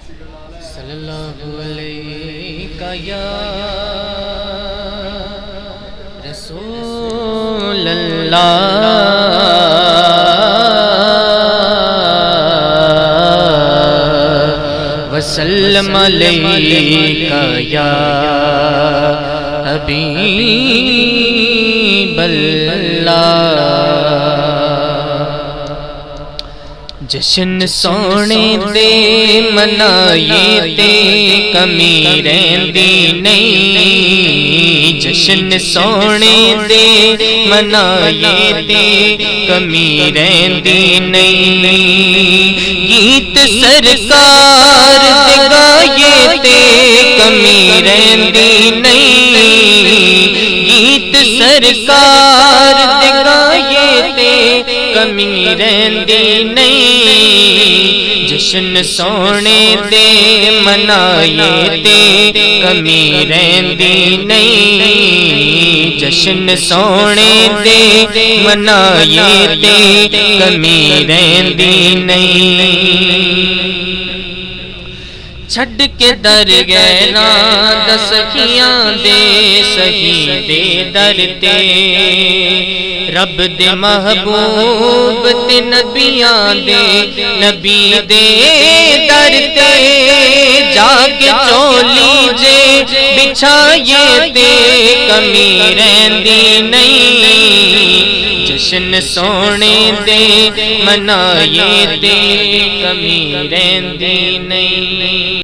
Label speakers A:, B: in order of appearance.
A: صلی اللہ علیہ یا رسول اللہ وسلم علیکہ یا حبیب اللہ۔ جشن سونے دے منائے تے کمی رہندی نہیں، جشن سونے دے منائے تے کمی رہندی نہیں، گیت سرکار دے گائے تے کمی رہندی نہیں، گیت سرکار دے گائے تے کمی رہندی نہیں، جشن سونے دے منائے تے کمی رہندی نہیں، جشن سونے دے منائے تے کمی رہندی نہیں۔ چھڈ کے در گئے نا دسخیاں دے سہی دے در تے، رب دے محبوب تے نبیاں دے نبی دے در تے، جا کے چولی جے بچھائے تے کمی رہندی نہیں، جشن سونے دے منائے تے کمی رہندی نہیں۔